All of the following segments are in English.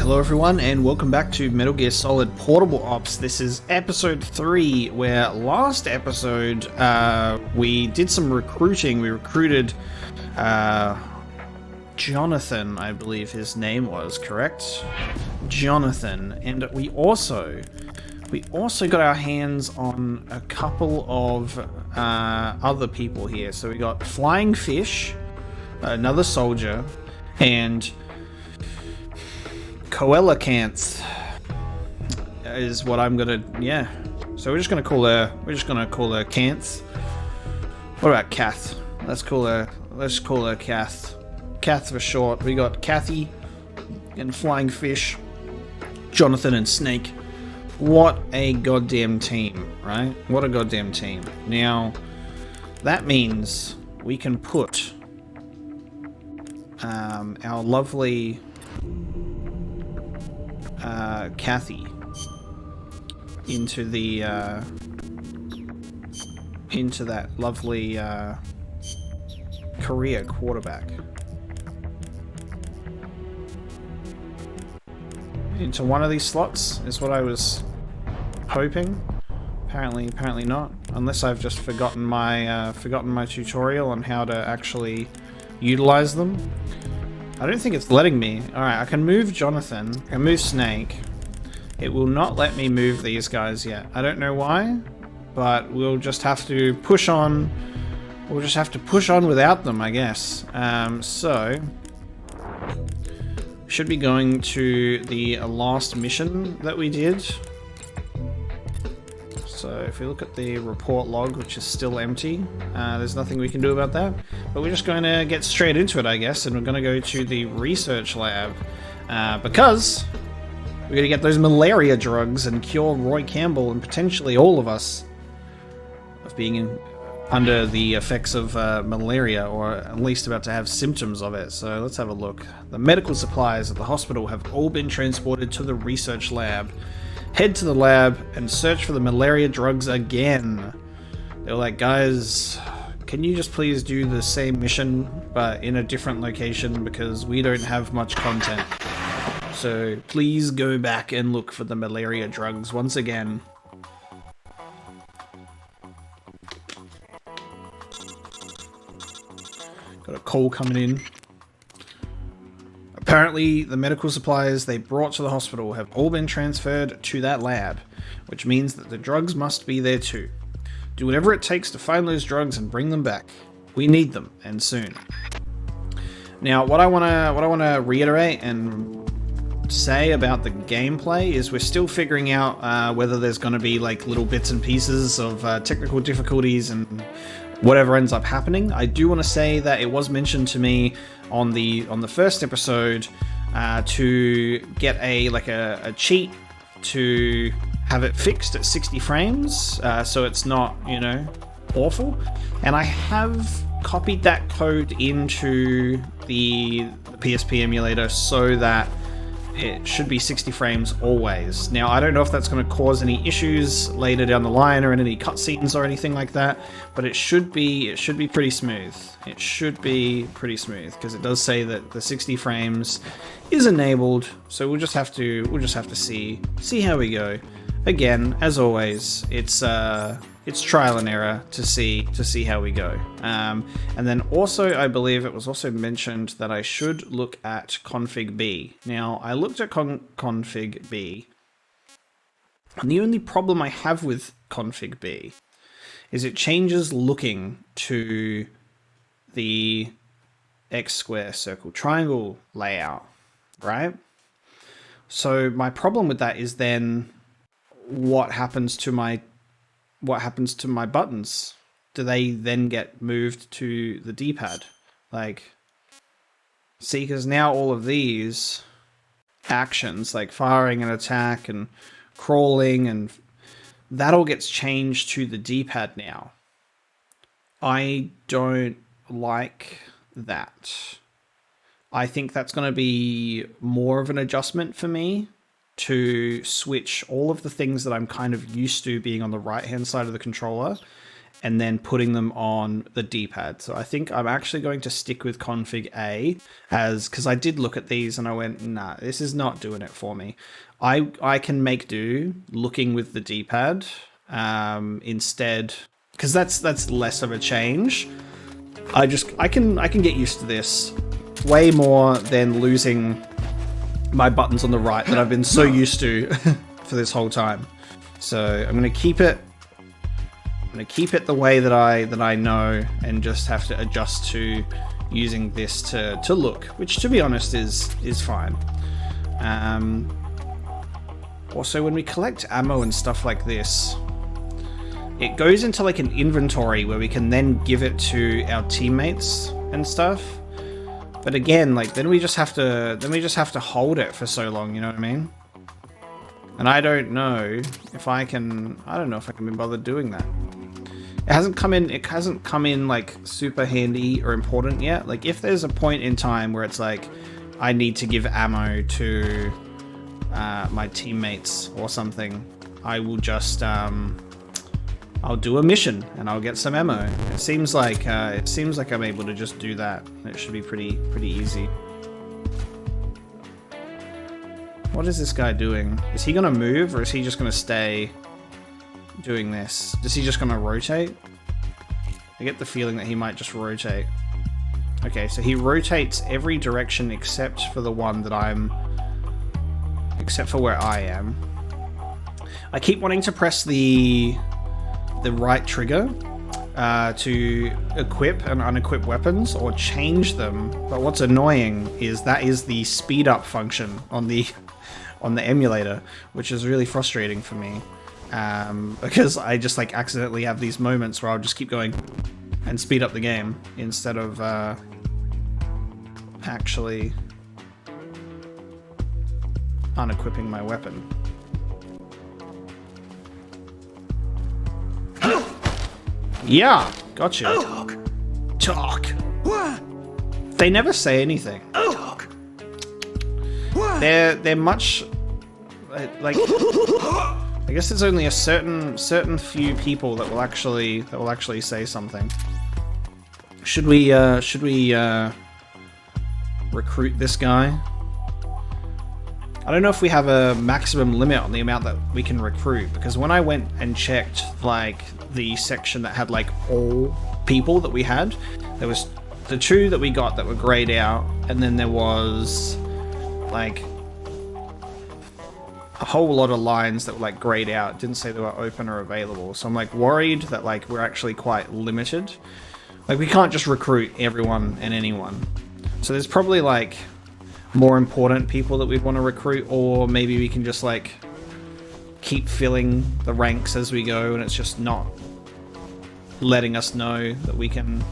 Hello everyone, and welcome back to Metal Gear Solid Portable Ops. This is episode 3, where last episode we did some recruiting. We recruited Jonathan, I believe his name was, correct? Jonathan, and we also got our hands on a couple of other people here. So we got Flying Fish, another soldier, and Coelacanth is what I'm gonna, yeah. So we're just gonna call her Canth. What about Kath? Let's call her Kath. Kath for short. We got Kathy and Flying Fish, Jonathan and Snake. What a goddamn team, right? What a goddamn team. Now, that means we can put our lovely Kathy into that lovely career quarterback. Into one of these slots is what I was hoping. Apparently not. Unless I've just forgotten my tutorial on how to actually utilize them. I don't think it's letting me. Alright, I can move Jonathan. I can move Snake. It will not let me move these guys yet. I don't know why, but we'll just have to push on. We'll just have to push on without them, I guess. So should be going to the last mission that we did. So if we look at the report log, which is still empty, there's nothing we can do about that. But we're just going to get straight into it, I guess, and we're going to go to the research lab because we're going to get those malaria drugs and cure Roy Campbell and potentially all of us of being under the effects of malaria, or at least about to have symptoms of it. So let's have a look. The medical supplies at the hospital have all been transported to the research lab. Head to the lab and search for the malaria drugs again. They're like, guys, can you just please do the same mission, but in a different location, because we don't have much content. So please go back and look for the malaria drugs once again. Got a call coming in. Apparently, the medical supplies they brought to the hospital have all been transferred to that lab, which means that the drugs must be there too. Do whatever it takes to find those drugs and bring them back. We need them, and soon. Now, what I wanna reiterate and say about the gameplay is we're still figuring out whether there's gonna be like little bits and pieces of technical difficulties and whatever ends up happening. I do want to say that it was mentioned to me on the first episode to get a cheat to have it fixed at 60 frames, so it's not, you know, awful. And I have copied that code into the PSP emulator so that it should be 60 frames always. Now, I don't know if that's going to cause any issues later down the line or in any cutscenes or anything like that, but it should be pretty smooth. It should be pretty smooth because it does say that the 60 frames is enabled. So we'll just have to see how we go. Again, as always, it's trial and error to see how we go. And then also, I believe it was also mentioned that I should look at config B. Now, I looked at config B, and the only problem I have with config B is it changes looking to the X square circle triangle layout, right? So my problem with that is then what happens to my buttons? Do they then get moved to the D-pad? Like, see, because now all of these actions, like firing an attack and crawling, and that all gets changed to the D-pad now. I don't like that. I think that's going to be more of an adjustment for me to switch all of the things that I'm kind of used to being on the right-hand side of the controller and then putting them on the D-pad. So I think I'm actually going to stick with config A, because I did look at these and I went, nah, this is not doing it for me. I can make do looking with the D-pad instead, because that's less of a change. I can get used to this way more than losing my buttons on the right that I've been so used to for this whole time. So I'm gonna keep it the way that I know, and just have to adjust to using this to look, which to be honest is fine. Also, when we collect ammo and stuff like this, it goes into like an inventory where we can then give it to our teammates and stuff. But again, like then we just have to hold it for so long, you know what I mean? And I don't know if I can be bothered doing that. It hasn't come in like super handy or important yet. Like if there's a point in time where it's like I need to give ammo to my teammates or something, I will just I'll do a mission and I'll get some ammo. It seems like I'm able to just do that. It should be pretty easy. What is this guy doing? Is he gonna move, or is he just gonna stay doing this? Is he just gonna rotate? I get the feeling that he might just rotate. Okay, so he rotates every direction except for the one that except for where I am. I keep wanting to press the right trigger to equip and unequip weapons or change them, but what's annoying is that is the speed up function on the emulator, which is really frustrating for me, because I just like accidentally have these moments where I'll just keep going and speed up the game instead of actually unequipping my weapon. Yeah, gotcha. Talk. What? They never say anything. Talk. What? They're much like. I guess there's only a certain few people that will actually say something. Should we recruit this guy? I don't know if we have a maximum limit on the amount that we can recruit, because when I went and checked like the section that had like all people that we had, there was the 2 that we got that were grayed out, and then there was like a whole lot of lines that were like grayed out. It didn't say they were open or available, so I'm like worried that like we're actually quite limited. Like we can't just recruit everyone and anyone, so there's probably like more important people that we'd want to recruit, or maybe we can just like keep filling the ranks as we go, and it's just not letting us know that we can,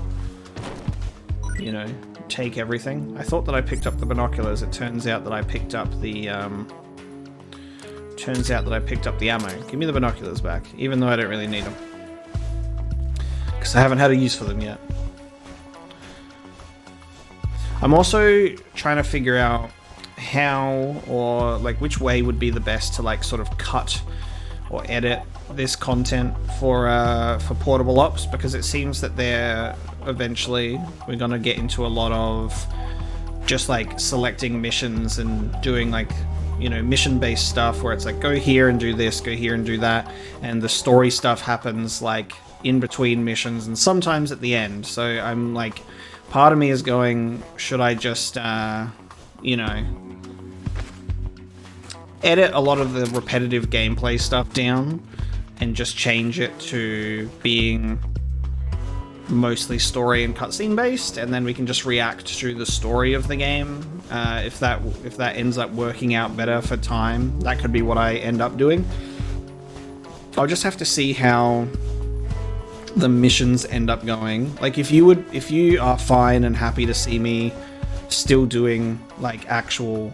you know, take everything. I thought that I picked up the binoculars. It turns out that I picked up the ammo. Give me the binoculars back, even though I don't really need them, because I haven't had a use for them yet. I'm also trying to figure out how, or like which way would be the best to like sort of cut or edit this content for portable ops, because it seems that eventually we're gonna get into a lot of just like selecting missions and doing like, you know, mission-based stuff where it's like go here and do this, go here and do that, and the story stuff happens like in between missions and sometimes at the end. So I'm like, part of me is going, should I just, you know, edit a lot of the repetitive gameplay stuff down and just change it to being mostly story and cutscene based, and then we can just react to the story of the game. If that ends up working out better for time, that could be what I end up doing. I'll just have to see how the missions end up going. Like if you are fine and happy to see me still doing like actual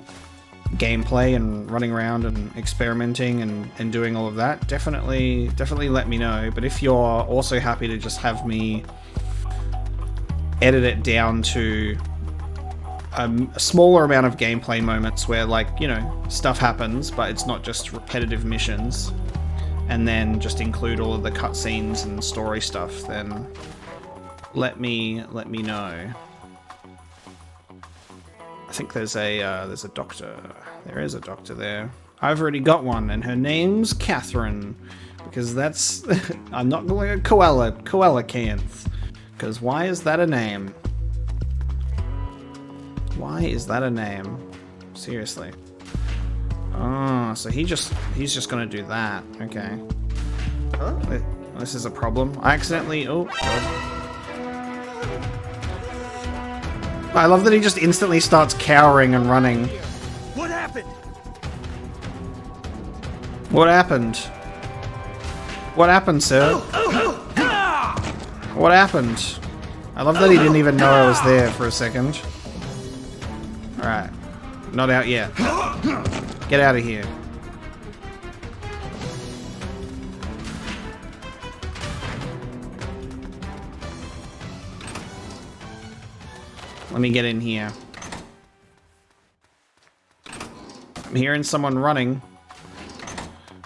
gameplay and running around and experimenting and doing all of that, definitely let me know. But if you're also happy to just have me edit it down to a smaller amount of gameplay moments where, like, you know, stuff happens but it's not just repetitive missions, and then just include all of the cutscenes and story stuff, then let me know. I think there's a doctor. There is a doctor there. I've already got one, and her name's Catherine, because that's I'm not going to Koala can't. Because why is that a name? Why is that a name? Seriously. Oh, so he's just gonna do that. Okay. Huh? This is a problem. I accidentally. Oh God. I love that he just instantly starts cowering and running. What happened? What happened? What happened, sir? What happened? I love that he didn't even know I was there for a second. Alright. Not out yet. Get out of here. Let me get in here. I'm hearing someone running.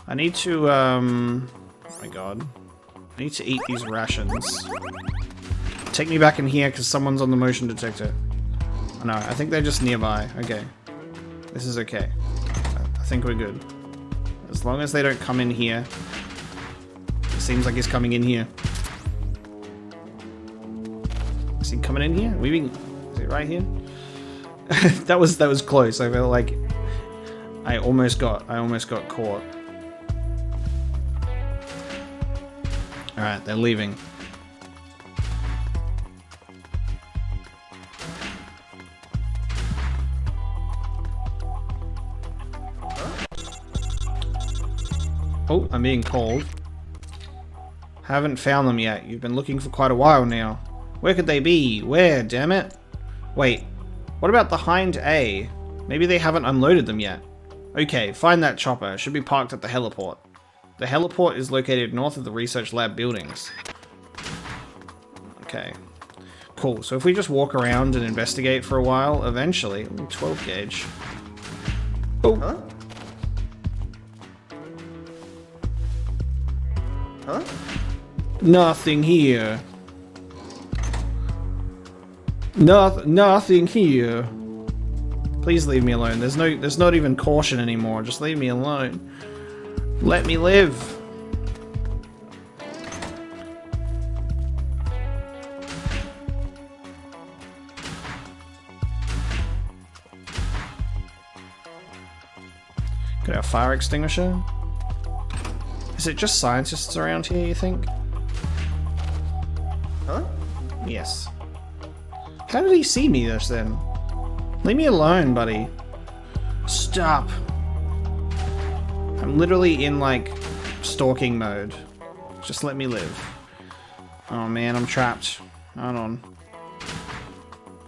I need to, oh my god. I need to eat these rations. Take me back in here because someone's on the motion detector. Oh, no, I think they're just nearby. Okay. This is okay. I think we're good. As long as they don't come in here. It seems like he's coming in here. Is he coming in here? Is he right here? that was close. I feel like I almost got caught. Alright, they're leaving. Oh, I'm being called. Haven't found them yet. You've been looking for quite a while now. Where could they be? Where, damn it? Wait, what about the Hind A? Maybe they haven't unloaded them yet. Okay, find that chopper. It should be parked at the heliport. The heliport is located north of the research lab buildings. Okay. Cool, so if we just walk around and investigate for a while, eventually... Ooh, 12 gauge. Oh! Huh? Huh? Nothing here. Nothing here. Please leave me alone. There's not even caution anymore. Just leave me alone. Let me live. Got our fire extinguisher. Is it just scientists around here, you think? Huh? Yes. How did he see me just then? Leave me alone, buddy. Stop. I'm literally in, like, stalking mode. Just let me live. Oh man, I'm trapped. Hold on.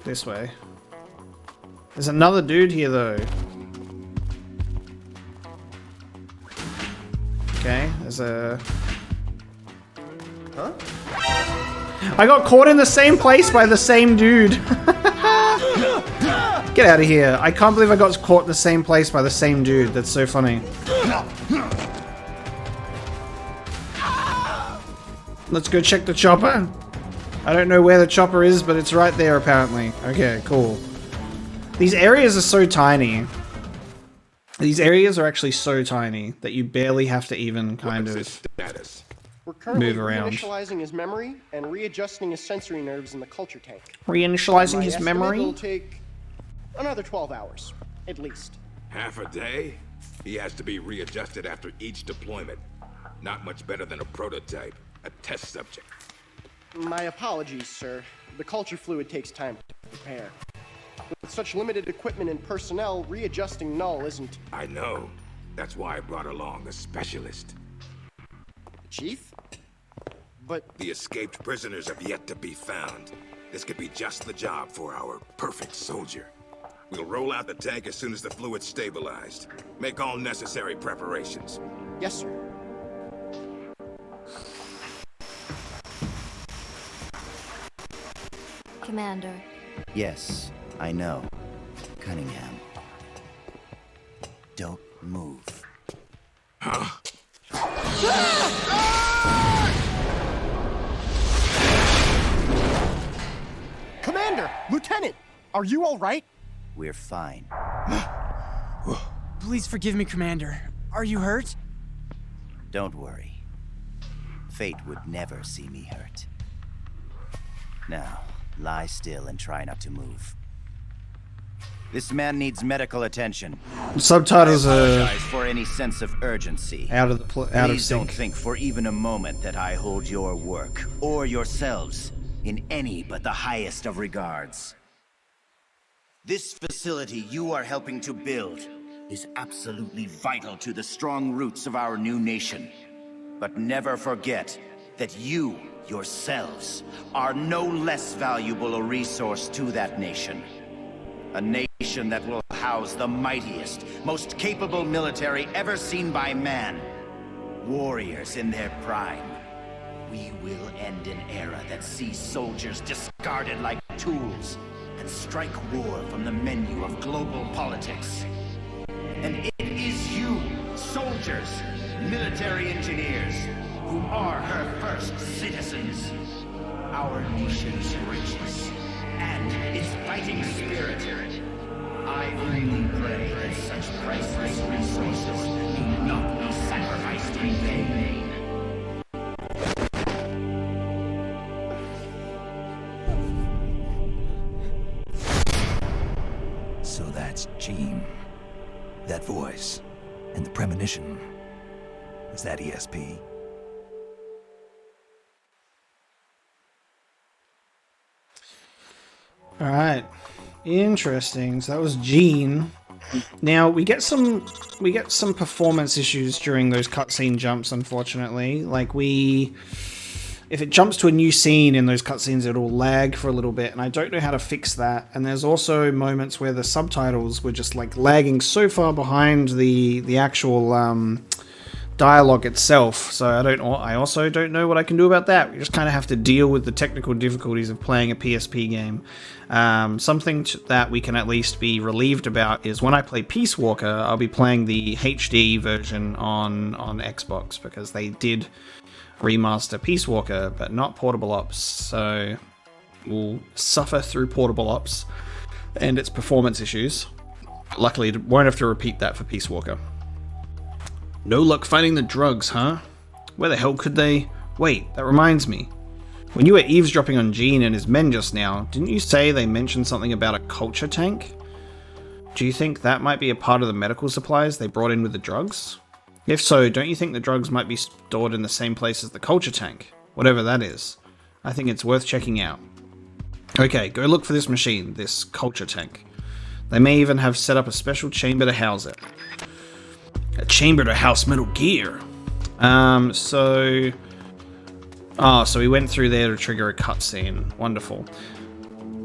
This way. There's another dude here, though. Okay, there's a... Huh? I got caught in the same place by the same dude. Get out of here. I can't believe I got caught in the same place by the same dude. That's so funny. Let's go check the chopper. I don't know where the chopper is, but it's right there apparently. Okay, cool. These areas are so tiny. These areas are actually so tiny that you barely have to even kind of We're currently move around. reinitializing his memory and readjusting his sensory nerves in the culture tank. Reinitializing My his estimate memory? It'll take another 12 hours, at least. Half a day? He has to be readjusted after each deployment. Not much better than a prototype, a test subject. My apologies, sir. The culture fluid takes time to prepare. With such limited equipment and personnel, readjusting null isn't... I know. That's why I brought along a specialist. Chief? But... The escaped prisoners have yet to be found. This could be just the job for our perfect soldier. We'll roll out the tank as soon as the fluid's stabilized. Make all necessary preparations. Yes, sir. Commander. Yes, I know. Cunningham. Don't move. Huh? Commander! Lieutenant! Are you alright? We're fine. Please forgive me, Commander. Are you hurt? Don't worry. Fate would never see me hurt. Now, lie still and try not to move. This man needs medical attention. Subtitles I are apologize for any sense of urgency. out of Please don't sync. think for even a moment that I hold your work, or yourselves, in any but the highest of regards. This facility you are helping to build is absolutely vital to the strong roots of our new nation. But never forget that you, yourselves, are no less valuable a resource to that nation. A nation that will house the mightiest, most capable military ever seen by man. Warriors in their prime. We will end an era that sees soldiers discarded like tools and strike war from the menu of global politics. And it is you, soldiers, military engineers, who are her first citizens. Our nation's riches and its fighting spirit. I only pray that such priceless resources do not be sacrificed in vain. So that's Jean. That voice. And the premonition. Is that ESP? All right, interesting. So that was Jean. Now we get some performance issues during those cutscene jumps. Unfortunately, like if it jumps to a new scene in those cutscenes, it'll lag for a little bit, and I don't know how to fix that. And there's also moments where the subtitles were just like lagging so far behind the actual dialogue itself. So I also don't know what I can do about that. We just kind of have to deal with the technical difficulties of playing a PSP game. Something that we can at least be relieved about is when I play Peace Walker, I'll be playing the HD version on Xbox, because they did remaster Peace Walker, but not Portable Ops. So we'll suffer through Portable Ops and its performance issues. Luckily, won't have to repeat that for Peace Walker. No luck finding the drugs, huh? Where the hell could they... Wait, that reminds me. When you were eavesdropping on Jean and his men just now, didn't you say they mentioned something about a culture tank? Do you think that might be a part of the medical supplies they brought in with the drugs? If so, don't you think the drugs might be stored in the same place as the culture tank? Whatever that is. I think it's worth checking out. Okay, go look for this machine, this culture tank. They may even have set up a special chamber to house it. A chamber to house Metal Gear. So we went through there to trigger a cutscene. Wonderful.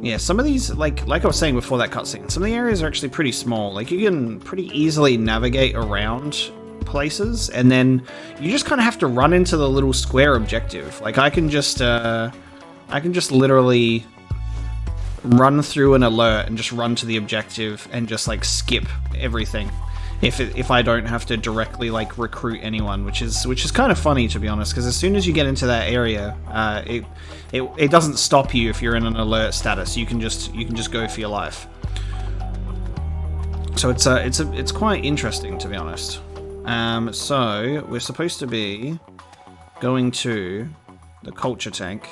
Yeah, some of these, like I was saying before that cutscene, some of the areas are actually pretty small. Like, you can pretty easily navigate around places, and then you just kind of have to run into the little square objective. Like, I can just literally run through an alert and just run to the objective and just like skip everything. If I don't have to directly like recruit anyone, which is kind of funny, to be honest, because as soon as you get into that area, it doesn't stop you if you're in an alert status. You can just go for your life. So it's quite interesting, to be honest. So we're supposed to be going to the culture tank.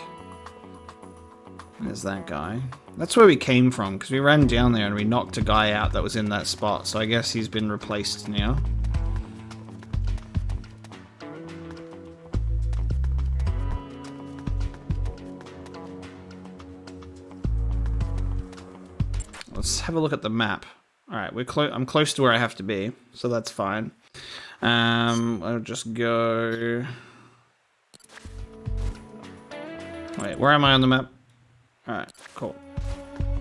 There's that guy. That's where we came from, because we ran down there and we knocked a guy out that was in that spot, so I guess he's been replaced now. Let's have a look at the map. Alright, I'm close to where I have to be, so that's fine. I'll just go... Wait, where am I on the map? Alright, cool.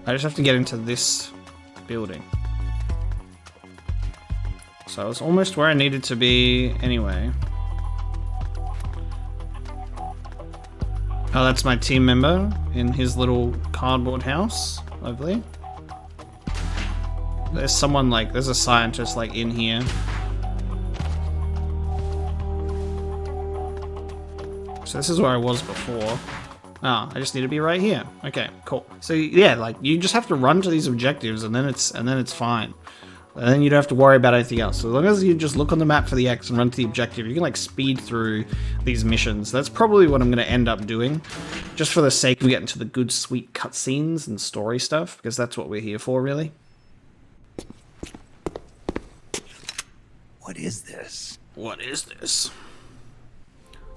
I just have to get into this building. So I was almost where I needed to be anyway. Oh, that's my team member in his little cardboard house. Lovely. There's there's a scientist like in here. So this is where I was before. Oh, I just need to be right here. Okay, cool. So yeah, like you just have to run to these objectives, and then it's fine. And then you don't have to worry about anything else. So as long as you just look on the map for the X and run to the objective, you can like speed through these missions. That's probably what I'm going to end up doing, just for the sake of getting to the good, sweet cutscenes and story stuff, because that's what we're here for, really. What is this? What is this?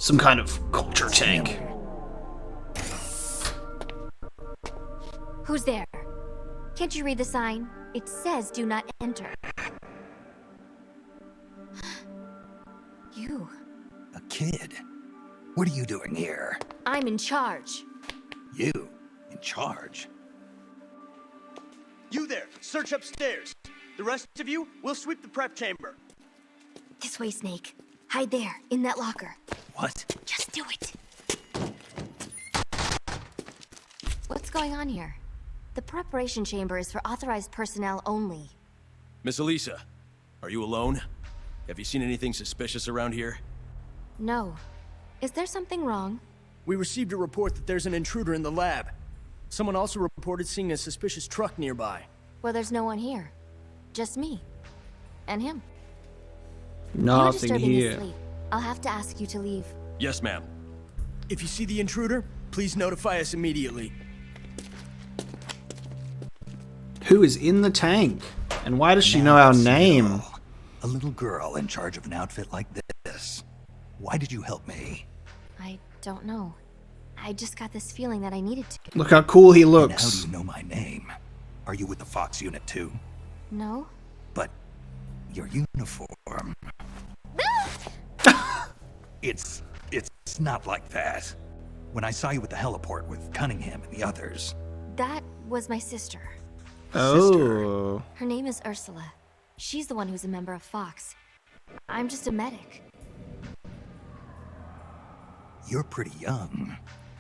Some kind of culture tank. Who's there? Can't you read the sign? It says do not enter. You. A kid? What are you doing here? I'm in charge. You? In charge? You there, search upstairs. The rest of you, we'll sweep the prep chamber. This way, Snake. Hide there, in that locker. What? Just do it. What's going on here? The preparation chamber is for authorized personnel only. Miss Elisa, are you alone? Have you seen anything suspicious around here? No. Is there something wrong? We received a report that there's an intruder in the lab. Someone also reported seeing a suspicious truck nearby. Well, there's no one here. Just me. And him. You're Nothing disturbing his here. sleep. I'll have to ask you to leave. Yes, ma'am. If you see the intruder, please notify us immediately. Who is in the tank? And why does she know our name? A little girl in charge of an outfit like this. Why did you help me? I don't know. I just got this feeling that I needed to. Look how cool he And how do looks. you know my name? Are you with the Fox unit too? No? But your uniform. It's not like that. When I saw you at the heliport with Cunningham and the others. That was my sister. Oh. Her name is Ursula. She's the one who's a member of Fox. I'm just a medic. You're pretty young.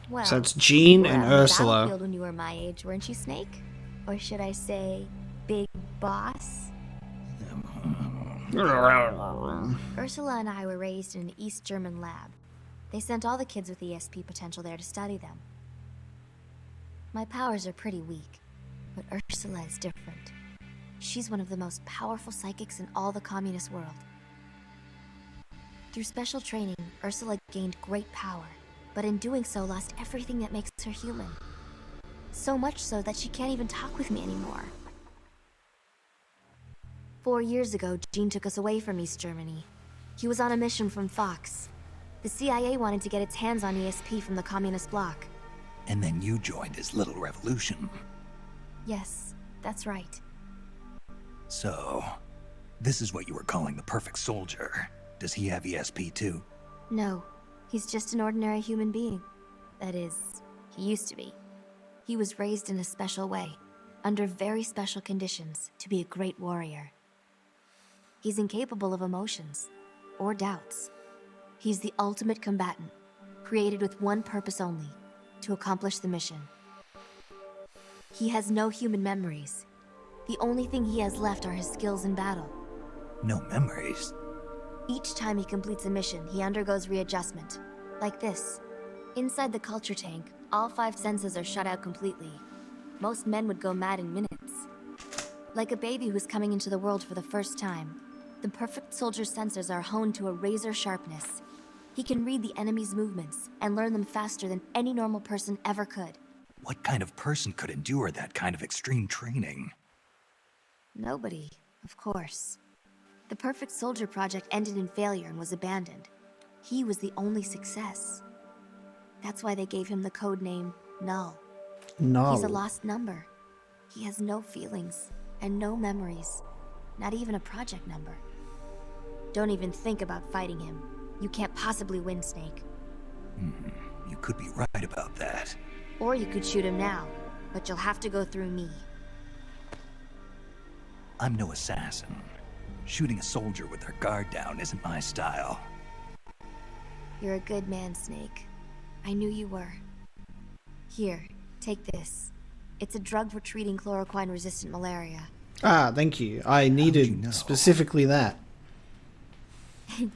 Well, So it's Jean you were and out on the Ursula. battlefield when you were my age, weren't you, Snake? Or should I say, Big Boss? Ursula and I were raised in an East German lab. They sent all the kids with ESP potential there to study them. My powers are pretty weak, but Ursula is different. She's one of the most powerful psychics in all the communist world. Through special training, Ursula gained great power, but in doing so lost everything that makes her human. So much so that she can't even talk with me anymore. 4 years ago, Jean took us away from East Germany. He was on a mission from Fox. The CIA wanted to get its hands on ESP from the communist bloc. And then you joined his little revolution. Yes, that's right. So, this is what you were calling the perfect soldier. Does he have ESP too? No, he's just an ordinary human being. That is, he used to be. He was raised in a special way, under very special conditions, to be a great warrior. He's incapable of emotions, or doubts. He's the ultimate combatant, created with one purpose only, to accomplish the mission. He has no human memories. The only thing he has left are his skills in battle. No memories. Each time he completes a mission, he undergoes readjustment. Like this. Inside the culture tank, all 5 senses are shut out completely. Most men would go mad in minutes. Like a baby who's coming into the world for the first time, the perfect soldier's sensors are honed to a razor sharpness. He can read the enemy's movements and learn them faster than any normal person ever could. What kind of person could endure that kind of extreme training? Nobody, of course. The Perfect Soldier project ended in failure and was abandoned. He was the only success. That's why they gave him the code name Null. No. He's a lost number. He has no feelings and no memories, not even a project number. Don't even think about fighting him. You can't possibly win, Snake. You could be right about that. Or you could shoot him now, but you'll have to go through me. I'm no assassin. Shooting a soldier with their guard down isn't my style. You're a good man, Snake. I knew you were. Here, take this. It's a drug for treating chloroquine-resistant malaria. Ah, thank you. I needed know? specifically that. You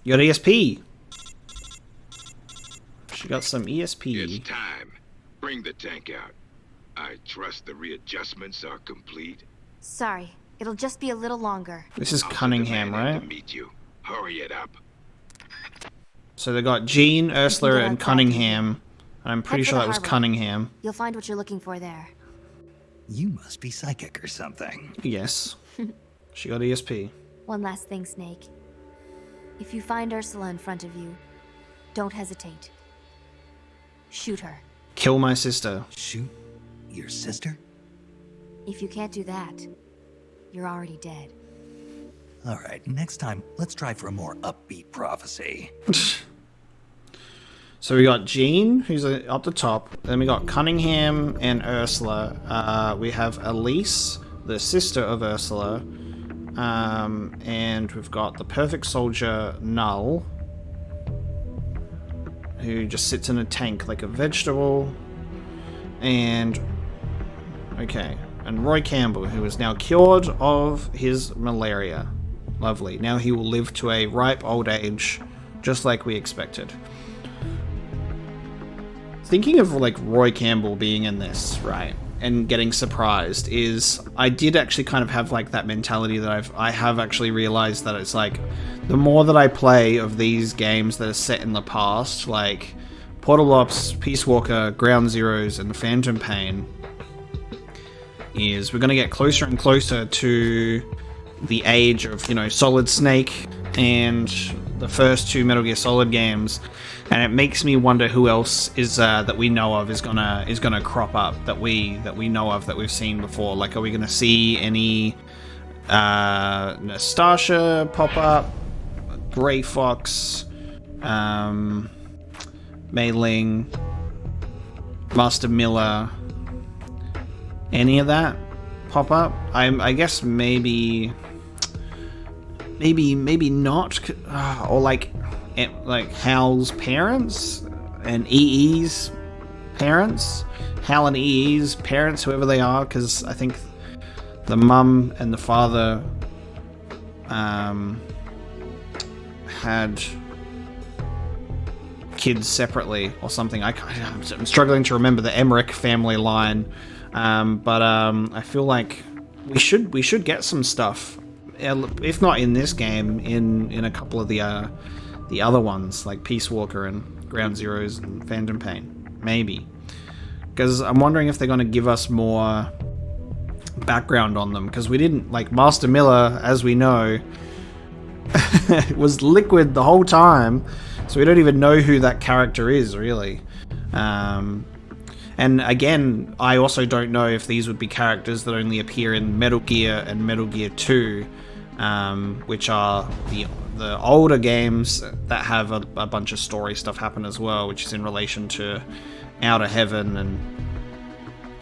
got ESP. got some ESP. It's time. Bring the tank out. I trust the readjustments are complete. Sorry, it'll just be a little longer. This is I'll send a Cunningham, man in right? to meet you. Hurry it up. So they got Jean, Ursula, get and outside. Cunningham. I'm pretty Head for sure the that was harbor. Cunningham. You'll find what you're looking for there. You must be psychic or something. Yes. She got ESP. One last thing, Snake. If you find Ursula in front of you, don't hesitate. Shoot her. Kill my sister. Shoot your sister? If you can't do that, you're already dead. All right, next time, let's try for a more upbeat prophecy. So we got Jean, who's up the top. Then we got Cunningham and Ursula. We have Elise, the sister of Ursula. And we've got the perfect soldier, Null, who just sits in a tank like a vegetable. And... okay. And Roy Campbell, who is now cured of his malaria. Lovely. Now he will live to a ripe old age, just like we expected. Thinking of like Roy Campbell being in this, right, and getting surprised is I did actually kind of have like that mentality that I have actually realized that it's like the more that I play of these games that are set in the past, like Portal Ops, Peace Walker, Ground Zeroes, and Phantom Pain, is we're going to get closer and closer to the age of, you know, Solid Snake and the first two Metal Gear Solid games, and it makes me wonder who else is that we know of is gonna crop up that we know of that we've seen before. Like, are we gonna see any Nastasha pop up, Grey Fox, Mei Ling, Master Miller, any of that pop up? I guess maybe not, or like Hal's parents and EE's parents, Hal and EE's parents, whoever they are, because I think the mum and the father had kids separately or something. I'm struggling to remember the Emmerich family line, but I feel like we should get some stuff, if not in this game, in a couple of the other ones like Peace Walker and Ground Zeroes and Phantom Pain, maybe, because I'm wondering if they're going to give us more background on them, because we didn't, like Master Miller, as we know, was Liquid the whole time, so we don't even know who that character is really. And again, I also don't know if these would be characters that only appear in Metal Gear and Metal Gear 2, which are the older games that have a bunch of story stuff happen as well, which is in relation to Outer Heaven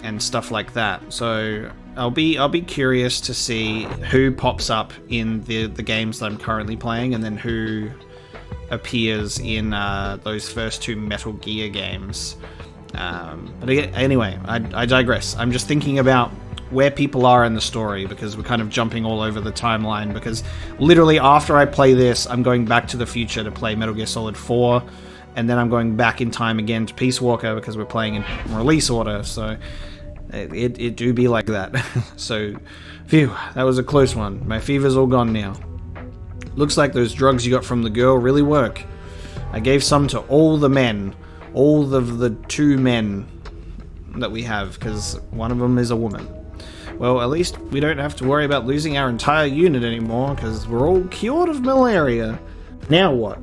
and stuff like that. So I'll be curious to see who pops up in the games that I'm currently playing, and then who appears in those first two Metal Gear games. But anyway, I digress. I'm just thinking about where people are in the story, because we're kind of jumping all over the timeline, because literally after I play this, I'm going back to the future to play Metal Gear Solid 4, and then I'm going back in time again to Peace Walker because we're playing in release order, so it do be like that. So, phew, that was a close one. My fever's all gone now. Looks like those drugs you got from the girl really work. I gave some to all the men, all of the 2 men that we have, because one of them is a woman. Well, at least we don't have to worry about losing our entire unit anymore, because we're all cured of malaria. Now what?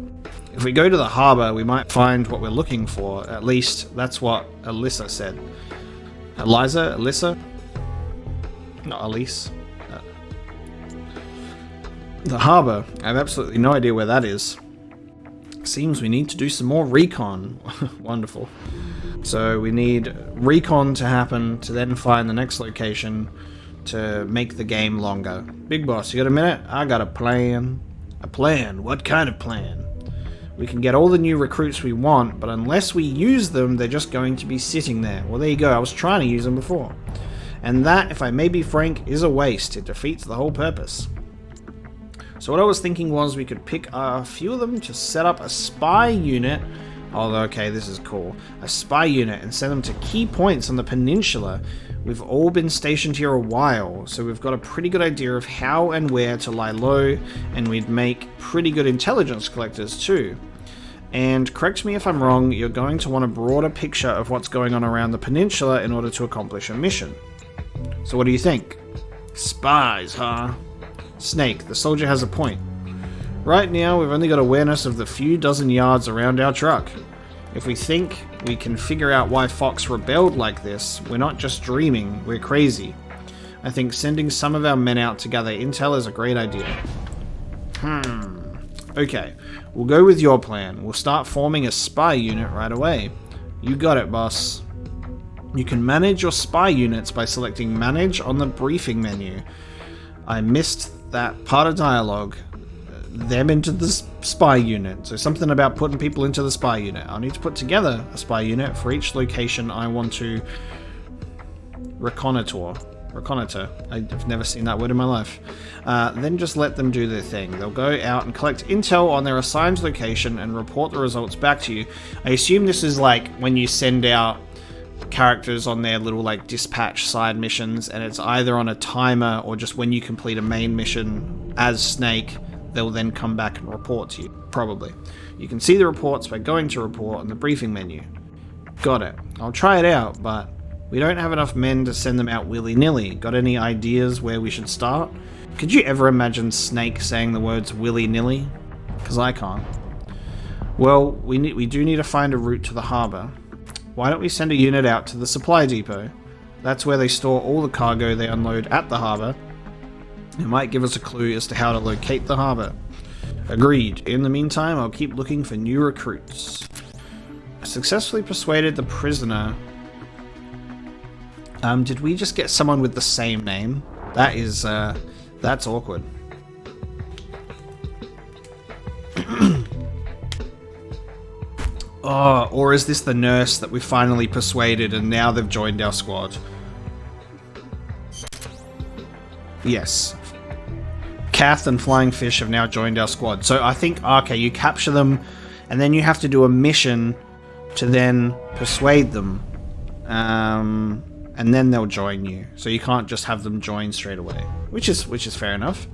If we go to the harbor, we might find what we're looking for. At least that's what Alyssa said. Alyssa? Not Elise. The harbor. I have absolutely no idea where that is. Seems we need to do some more recon. Wonderful. So we need recon to happen to then find the next location to make the game longer. Big boss, you got a minute? I got a plan. A plan? What kind of plan? We can get all the new recruits we want, but unless we use them, they're just going to be sitting there. Well, there you go. I was trying to use them before. And that, if I may be frank, is a waste. It defeats the whole purpose. So what I was thinking was we could pick a few of them to set up a spy unit Oh, okay, this is cool. A spy unit and send them to key points on the peninsula. We've all been stationed here a while, so we've got a pretty good idea of how and where to lie low, and we'd make pretty good intelligence collectors too. And correct me if I'm wrong, you're going to want a broader picture of what's going on around the peninsula in order to accomplish a mission. So what do you think? Spies, huh? Snake, the soldier has a point. Right now, we've only got awareness of the few dozen yards around our truck. If we think we can figure out why Fox rebelled like this, we're not just dreaming, we're crazy. I think sending some of our men out to gather intel is a great idea. Okay, we'll go with your plan. We'll start forming a spy unit right away. You got it, boss. You can manage your spy units by selecting Manage on the briefing menu. I missed that part of dialogue. Them into the spy unit. So something about putting people into the spy unit. I'll need to put together a spy unit for each location I want to reconnoiter. I've never seen that word in my life. Then just let them do their thing. They'll go out and collect intel on their assigned location and report the results back to you. I assume this is like when you send out characters on their little like dispatch side missions, and it's either on a timer or just when you complete a main mission as Snake, they'll then come back and report to you, probably. You can see the reports by going to report on the briefing menu. Got it. I'll try it out, but we don't have enough men to send them out willy-nilly. Got any ideas where we should start? Could you ever imagine Snake saying the words willy-nilly? Because I can't. Well, we do need to find a route to the harbour. Why don't we send a unit out to the supply depot? That's where they store all the cargo they unload at the harbour. It might give us a clue as to how to locate the harbour. Agreed. In the meantime, I'll keep looking for new recruits. I successfully persuaded the prisoner. Did we just get someone with the same name? That is, that's awkward. Oh, or is this the nurse that we finally persuaded and now they've joined our squad? Yes. Kath and Flying Fish have now joined our squad. So I think, okay, you capture them and then you have to do a mission to then persuade them. And then they'll join you. So you can't just have them join straight away. Which is fair enough.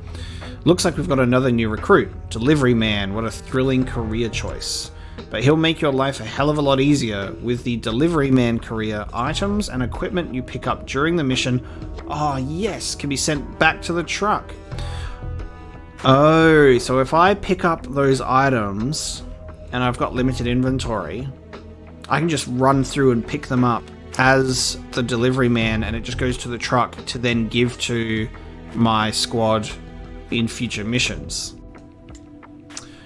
Looks like we've got another new recruit. Delivery man. What a thrilling career choice. But he'll make your life a hell of a lot easier with the delivery man career. Items and equipment you pick up during the mission, oh yes, can be sent back to the truck. Oh, so if I pick up those items and I've got limited inventory, I can just run through and pick them up as the delivery man, and it just goes to the truck to then give to my squad in future missions.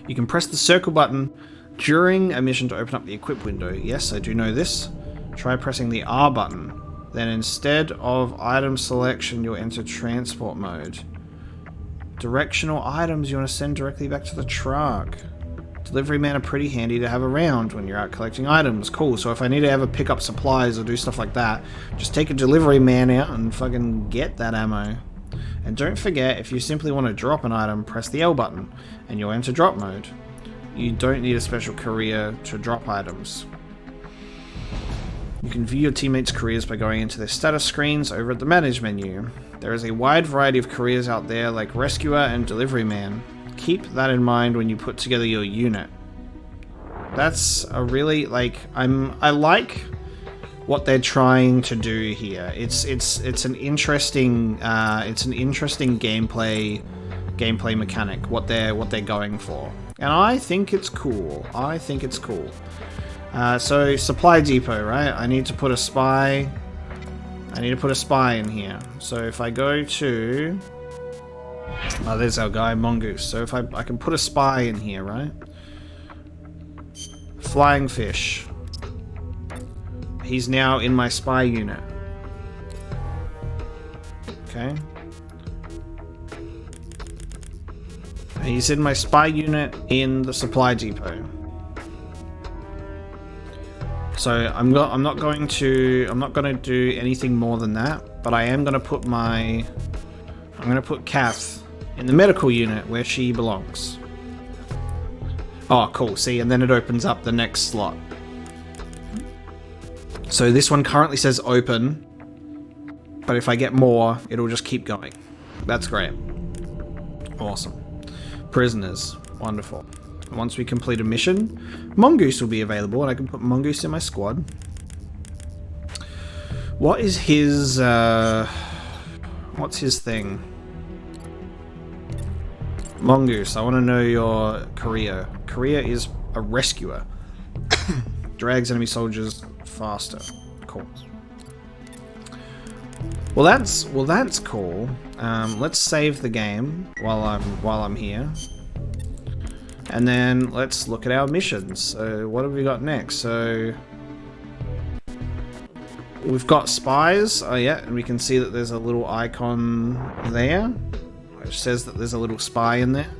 You can press the circle button during a mission to open up the equip window. Yes, I do know this. Try pressing the R button. Then instead of item selection, you'll enter transport mode. Directional items you want to send directly back to the truck. Delivery men are pretty handy to have around when you're out collecting items. Cool, so if I need to ever pick up supplies or do stuff like that, just take a delivery man out and fucking get that ammo. And don't forget, if you simply want to drop an item, press the L button and you'll enter drop mode. You don't need a special career to drop items. You can view your teammates' careers by going into their status screens over at the Manage menu. There is a wide variety of careers out there like Rescuer and Delivery Man. Keep that in mind when you put together your unit. That's a really, I like what they're trying to do here. It's an interesting gameplay mechanic, what they're going for. And I think it's cool. So supply depot, right? I need to put a spy in here. So if I go to, oh, there's our guy Mongoose. So if I can put a spy in here, right? Flying Fish. He's now in my spy unit. Okay. He's in my spy unit in the supply depot. So I'm not going to do anything more than that, but I am going to put Kath in the medical unit where she belongs. Oh, cool. See, and then it opens up the next slot. So this one currently says open, but if I get more, it'll just keep going. That's great. Awesome. Prisoners. Wonderful. Once we complete a mission, Mongoose will be available, and I can put Mongoose in my squad. What is his, what's his thing? Mongoose, I want to know your career. Career is a rescuer. Drags enemy soldiers faster. Cool. Well, that's cool. Let's save the game while I'm here, and then let's look at our missions. So, what have we got next? So, we've got spies. Oh yeah, and we can see that there's a little icon there, which says that there's a little spy in there.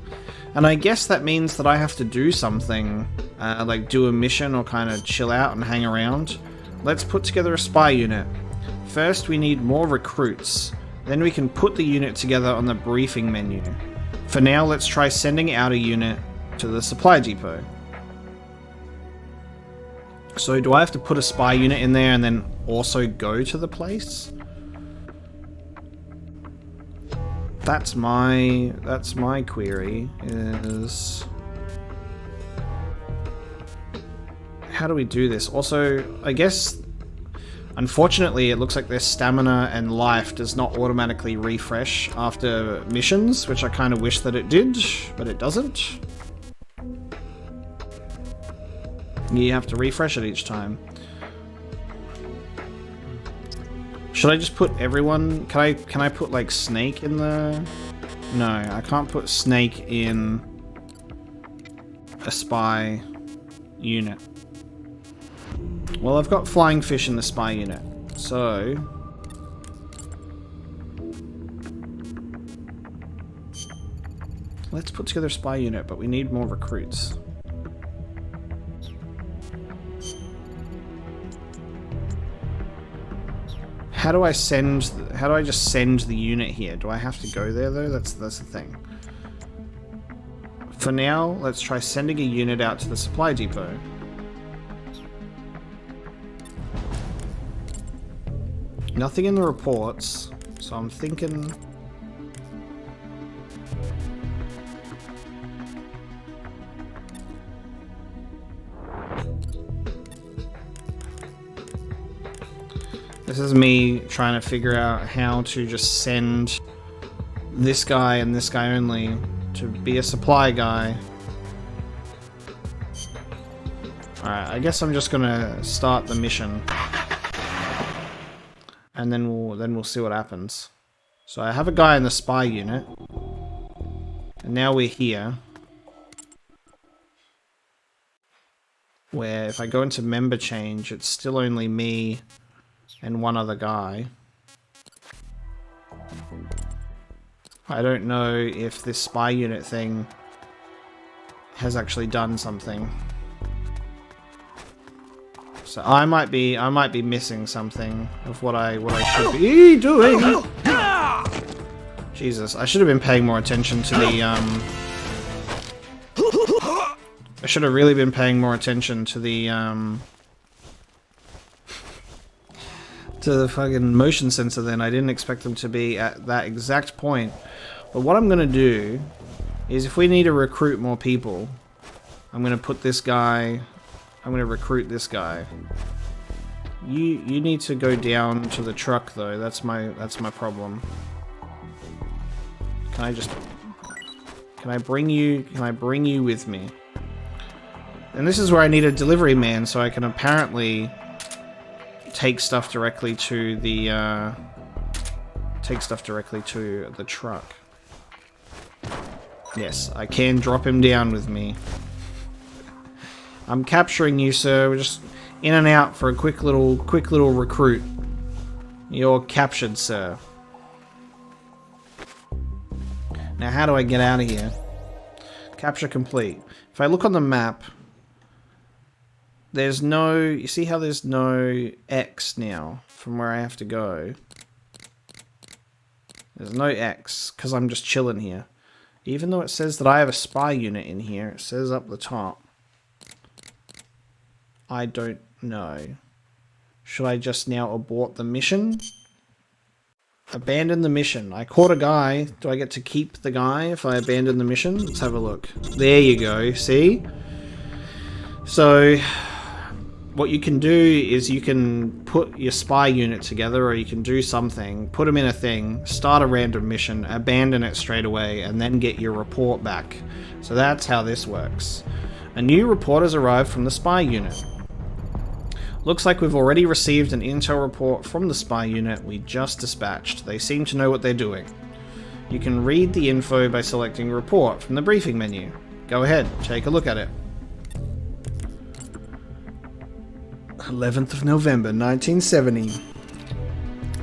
And I guess that means that I have to do something, like do a mission or kind of chill out and hang around. Let's put together a spy unit. First, we need more recruits. Then we can put the unit together on the briefing menu. For now, let's try sending out a unit to the supply depot. So do I have to put a spy unit in there and then also go to the place? That's my query, is how do we do this? Also, I guess unfortunately it looks like their stamina and life does not automatically refresh after missions, which I kind of wish that it did, but it doesn't. You have to refresh it each time. Should I just put everyone? Can I put like Snake in the? No, I can't put Snake in a spy unit. Well, I've got Flying Fish in the spy unit, so let's put together a spy unit, but we need more recruits. How do I just send the unit here? Do I have to go there though? That's the thing. For now, let's try sending a unit out to the supply depot. Nothing in the reports, so I'm thinking this is me trying to figure out how to just send this guy and this guy only to be a supply guy. Alright, I guess I'm just gonna start the mission. And then we'll see what happens. So I have a guy in the spy unit. And now we're here. Where if I go into member change, it's still only me and one other guy. I don't know if this spy unit thing has actually done something. So I might be missing something of what I should be doing. Jesus, I should have been paying more attention to the I should have really been paying more attention to the fucking motion sensor then. I didn't expect them to be at that exact point. But what I'm gonna do is, if we need to recruit more people, I'm gonna put this guy, I'm gonna recruit this guy. You need to go down to the truck though. That's my problem. Can I bring you with me? And this is where I need a delivery man, so I can apparently take stuff directly to the truck. Yes, I can drop him down with me. I'm capturing you, sir. We're just in and out for a quick little recruit. You're captured, sir. Now, how do I get out of here? Capture complete. If I look on the map, there's no... You see how there's no X now from where I have to go? There's no X, because I'm just chilling here. Even though it says that I have a spy unit in here, it says up the top. I don't know. Should I just now abort the mission? Abandon the mission. I caught a guy. Do I get to keep the guy if I abandon the mission? Let's have a look. There you go. See? So, what you can do is you can put your spy unit together, or you can do something, put them in a thing, start a random mission, abandon it straight away, and then get your report back. So that's how this works. A new report has arrived from the spy unit. Looks like we've already received an intel report from the spy unit we just dispatched. They seem to know what they're doing. You can read the info by selecting Report from the briefing menu. Go ahead, take a look at it. 11th of November, 1970.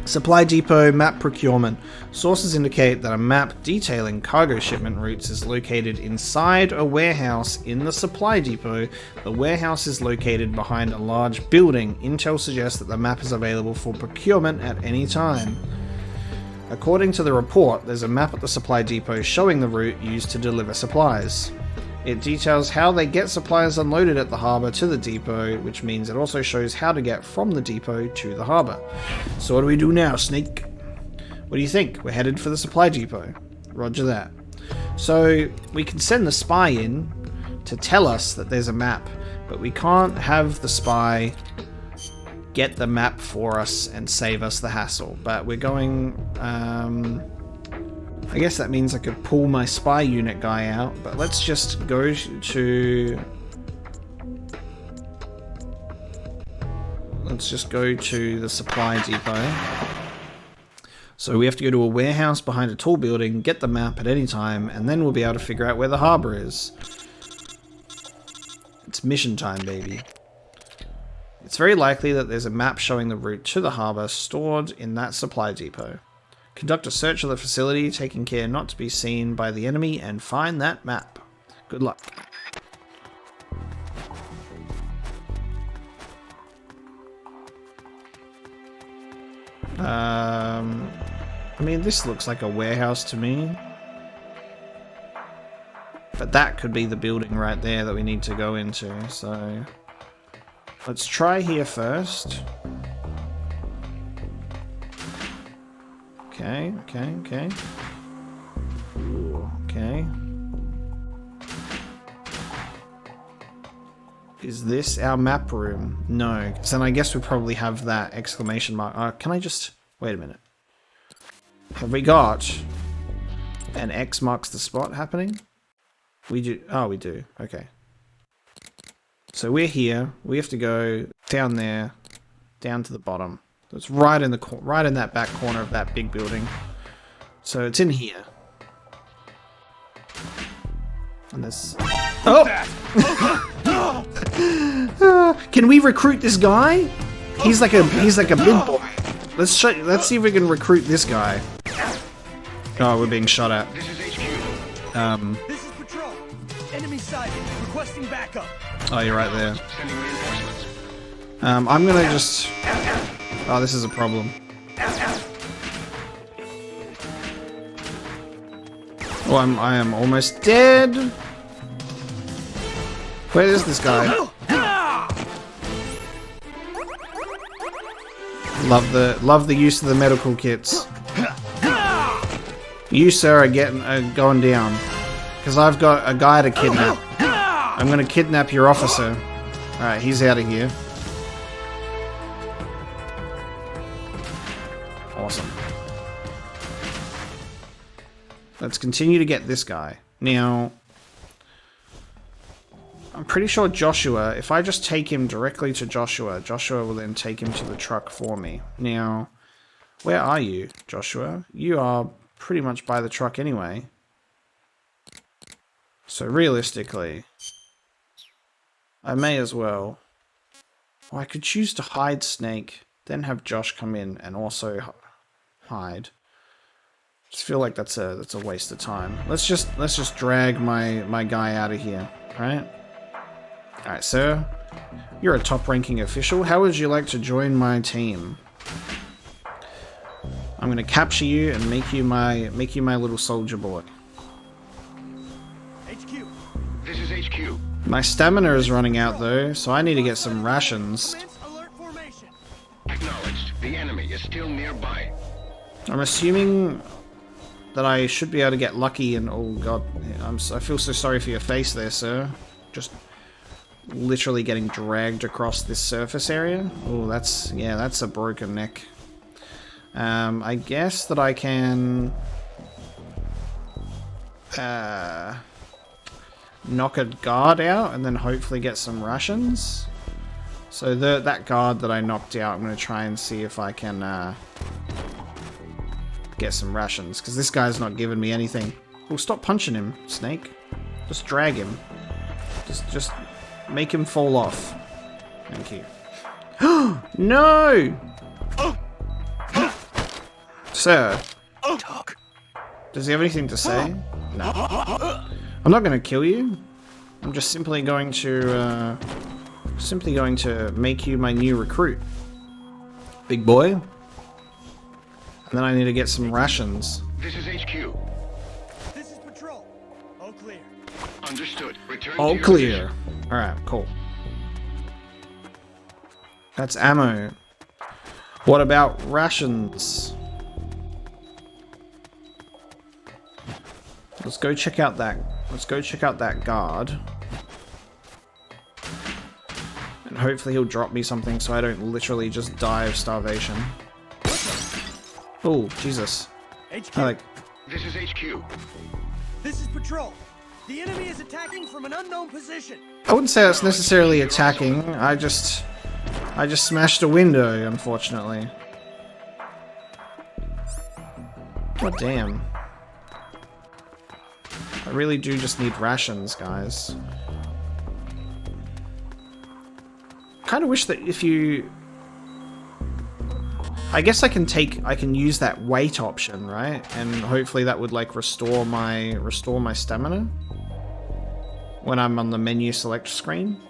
Supply depot map procurement. Sources indicate that a map detailing cargo shipment routes is located inside a warehouse in the supply depot. The warehouse is located behind a large building. Intel suggests that the map is available for procurement at any time. According to the report, there's a map at the supply depot showing the route used to deliver supplies. It details how they get supplies unloaded at the harbour to the depot, which means it also shows how to get from the depot to the harbour. So what do we do now, Snake? What do you think? We're headed for the supply depot. Roger that. So we can send the spy in to tell us that there's a map, but we can't have the spy get the map for us and save us the hassle. But we're going... I guess that means I could pull my spy unit guy out, but let's just go to... Let's just go to the supply depot. So we have to go to a warehouse behind a tall building, get the map at any time, and then we'll be able to figure out where the harbour is. It's mission time, baby. It's very likely that there's a map showing the route to the harbour stored in that supply depot. Conduct a search of the facility, taking care not to be seen by the enemy, and find that map. Good luck. I mean, this looks like a warehouse to me. But that could be the building right there that we need to go into, so... Let's try here first. Okay. Ooh, okay. Is this our map room? No, because then I guess we probably have that exclamation mark. Can I just... Wait a minute. Have we got an X marks the spot happening? We do. Oh, we do. Okay. So we're here. We have to go down there, down to the bottom. So it's right in that back corner of that big building. So it's in here. And there's... Oh! Can we recruit this guy? He's like a big boy. Let's see if we can recruit this guy. Oh, we're being shot at. This is Patrol. Enemy sighted. Requesting backup. Oh, you're right there. I'm gonna just... Oh, this is a problem. Oh, I am almost dead. Where is this guy? Love the use of the medical kits. You, sir, are going down. Because I've got a guy to kidnap. I'm gonna kidnap your officer. Alright, he's out of here. Awesome. Let's continue to get this guy. Now, I'm pretty sure Joshua, if I just take him directly to Joshua, Joshua will then take him to the truck for me. Now, where are you, Joshua? You are pretty much by the truck anyway. So realistically, I may as well... Well, I could choose to hide Snake, then have Josh come in and also hide. Just feel like that's a waste of time. Let's just drag my guy out of here, right? Alright, sir. You're a top-ranking official. How would you like to join my team? I'm gonna capture you and make you my little soldier boy. HQ. This is HQ. My stamina is running out though, so I need to get some rations. Alert formation. I'm assuming that I should be able to get lucky and... Oh god, I feel so sorry for your face there, sir. Just literally getting dragged across this surface area. Oh, that's... Yeah, that's a broken neck. I guess that I can... knock a guard out and then hopefully get some rations. So that guard that I knocked out, I'm going to try and see if I can get some rations, because this guy's not giving me anything. Well, stop punching him, Snake. Just drag him. Just make him fall off. Thank you. No! Sir. Talk. Does he have anything to say? No. I'm not going to kill you. I'm just simply going to make you my new recruit. Big boy. And then I need to get some rations. This is HQ. This is patrol. All clear. Understood. Return All to your clear. position. Alright, cool. That's ammo. What about rations? Let's go check out that guard. And hopefully he'll drop me something so I don't literally just die of starvation. Oh, Jesus. HQ. I like... This is HQ. This is patrol. The enemy is attacking from an unknown position. I wouldn't say it's necessarily attacking. I just smashed a window, unfortunately. God damn. I really do just need rations, guys. Kind of wish that if you... I guess I can use that weight option, right? And hopefully that would like restore my stamina when I'm on the menu select screen.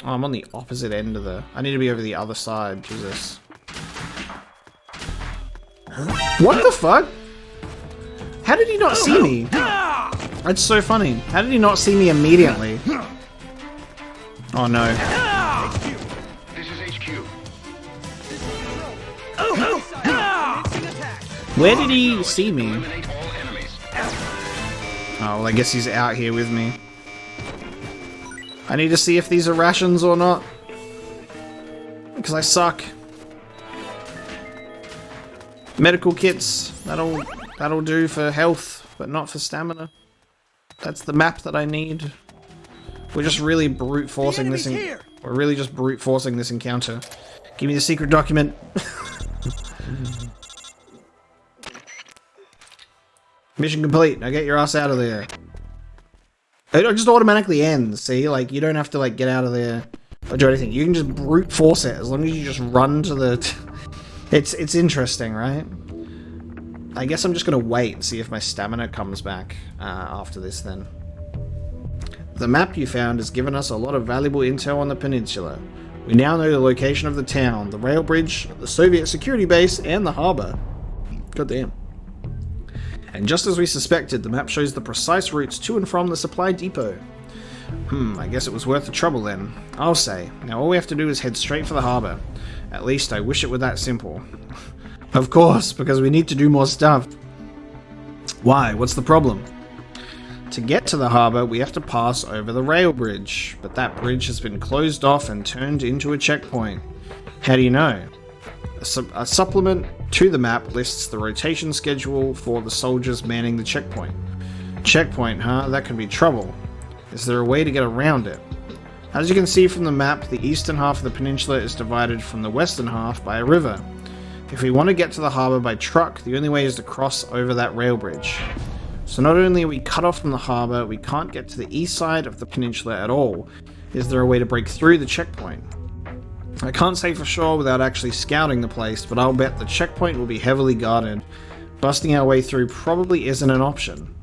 Oh, I'm on the opposite end of the... I need to be over the other side, Jesus. What the fuck? How did he not see me? That's so funny. How did he not see me immediately? Oh no. This is HQ. This is patrol. Where did he see me? Eliminate all enemies. Oh, well, I guess he's out here with me. I need to see if these are rations or not. Because I suck. Medical kits. That'll do for health, but not for stamina. That's the map that I need. We're just really brute forcing this. We're really just brute forcing this encounter. Give me the secret document. Mission complete. Now get your ass out of there. It just automatically ends. See, like you don't have to like get out of there or do anything. You can just brute force it as long as you just run to the. It's interesting, right? I guess I'm just gonna wait and see if my stamina comes back after this then. The map you found has given us a lot of valuable intel on the peninsula. We now know the location of the town, the rail bridge, the Soviet security base, and the harbor. God damn. And just as we suspected, the map shows the precise routes to and from the supply depot. I guess it was worth the trouble then. I'll say. Now all we have to do is head straight for the harbor. At least I wish it were that simple. Of course, because we need to do more stuff. Why? What's the problem? To get to the harbor, we have to pass over the rail bridge, but that bridge has been closed off and turned into a checkpoint. How do you know? A supplement to the map lists the rotation schedule for the soldiers manning the checkpoint. Checkpoint, huh? That could be trouble. Is there a way to get around it? As you can see from the map, the eastern half of the peninsula is divided from the western half by a river. If we want to get to the harbor by truck, the only way is to cross over that rail bridge. So not only are we cut off from the harbor, we can't get to the east side of the peninsula at all. Is there a way to break through the checkpoint? I can't say for sure without actually scouting the place, but I'll bet the checkpoint will be heavily guarded. Busting our way through probably isn't an option.